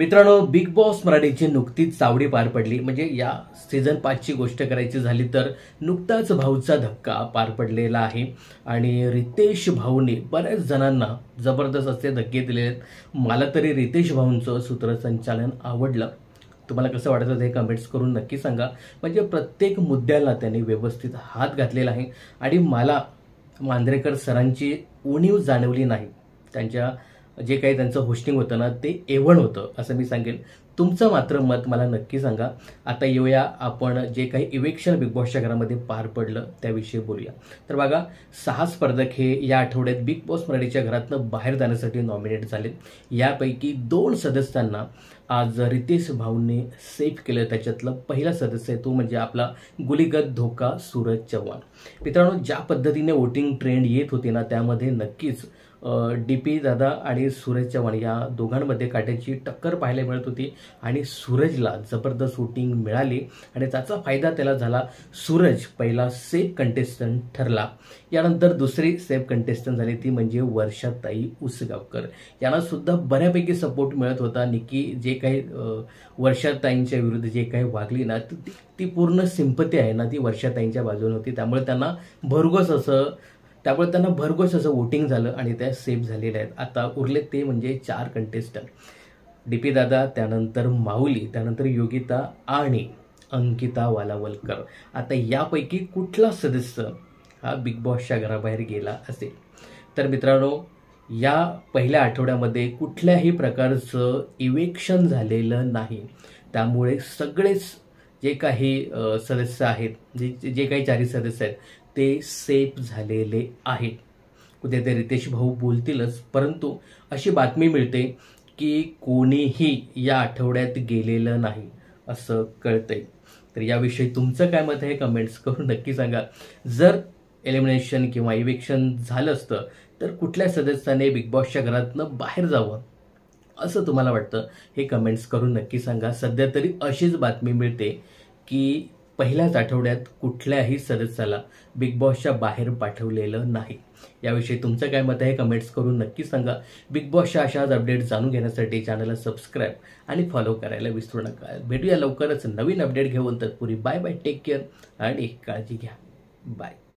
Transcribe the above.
मित्रांनो, big boss मराठीची नुकतीच चावडी पार पडली. म्हणजे या सीझन 5 ची गोष्ट करायची झाली तर नुकताच भाऊचा धक्का पार पडलेला आहे आणि रितेश भाऊने बऱ्याच जणांना जबरदस्त असे धक्के दिले आहेत. मला तरी रितेश भाऊंचं सूत्रसंचालन आवडलं. तुम्हाला कसं वाटतं ते कमेंट्स करून नक्की सांगा. म्हणजे प्रत्येक मुद्द्याला त्यांनी व्यवस्थित हात घातलेला आहे आणि मला मांजरेकर सरांची उणीव जाणवली नाही. त्यांच्या जे काही त्यांचं होस्टिंग होतं ना ते एवढं होतं असं मी सांगेन. तुमचं मात्र मत मला नक्की सांगा. आता येऊया आपण जे काही इव्हेक्शन बिग बॉसच्या घरामध्ये पार पडलं त्याविषयी बोलूया. तर बघा, 6 स्पर्धक हे या आठवड्यात बिग बॉस मराठीच्या घरातनं बाहेर जाण्यासाठी नॉमिनेट झाले. यापैकी 2 सदस्यांना आज रितेश भाऊंनी सेफ केलं. त्याच्यातलं पहिला सदस्य आहे तो म्हणजे आपला गुलीगत धोका सूरज चव्हाण. मित्रांनो, ज्या पद्धतीने वोटिंग ट्रेंड येत होती ना त्यामध्ये नक्कीच डीपी दादा आणि सूरज चव्हाण या दोघांमध्ये काट्याची टक्कर पाहायला मिळत होती आणि सूरजला जबरदस्त वोटिंग मिळाली आणि त्याचा फायदा त्याला झाला. सूरज पहिला सेफ कंटेस्टंट ठरला. यानंतर दुसरी सेफ कंटेस्टंट झाली ती म्हणजे वर्षाताई उसगावकर. यांना सुद्धा बऱ्यापैकी सपोर्ट मिळत होता. निकी जे काही वर्षाताईंच्या विरुद्ध जे काही वागली ना ती पूर्ण सिंपती आहे ना ती वर्षाताईंच्या बाजूने होती. त्यामुळे त्यांना भरघोस असं वोटिंग झालं आणि त्या सेफ झालेल्या आहेत. आता उरले ते म्हणजे 4 कंटेस्टंट, डीपी दादा, त्यानंतर माऊली, त्यानंतर योगिता आणि अंकिता वालावलकर. आता यापैकी कुठला सदस्य हा बिग बॉसच्या घराबाहेर गेला असेल? तर मित्रांनो, या पहिल्या आठवड्यामध्ये कुठल्याही प्रकारचं इव्हेक्शन झालेलं नाही. त्यामुळे सगळेच जे काही सदस्य आहेत, जे काही 4 सदस्य आहेत ते सेफ झालेले आहेत. उद्या ते रितेश भाऊ बोलतीलच, परंतु अशी बातमी मिळते की कोणीही या आठवड्यात गेलेलं नाही असं कळतंय. तर याविषयी तुमचं काय मत आहे कमेंट्स करून नक्की सांगा. जर एलिमिनेशन किंवा इव्हेक्शन झालं असतं तर कुठल्या सदस्याने बिग बॉसच्या घरातनं बाहेर जावं असं तुम्हाला वाटतं हे कमेंट्स करून नक्की सांगा. सध्या तरी अशीच बातमी मिळते की पहिल्याच आठवड्यात कुठल्याही सदस्याला बिग बॉसच्या बाहेर पाठवलेलं नाही. याविषयी तुमचं काय मत आहे कमेंट्स करून नक्की सांगा. बिग बॉसच्या अशाच अपडेट जाणून घेण्यासाठी चॅनलला सबस्क्राईब आणि फॉलो करायला विसरू नका. भेटूया लवकरच नवीन अपडेट घेऊन. तत्पूर्वी बाय बाय, टेक केअर आणि काळजी घ्या. बाय.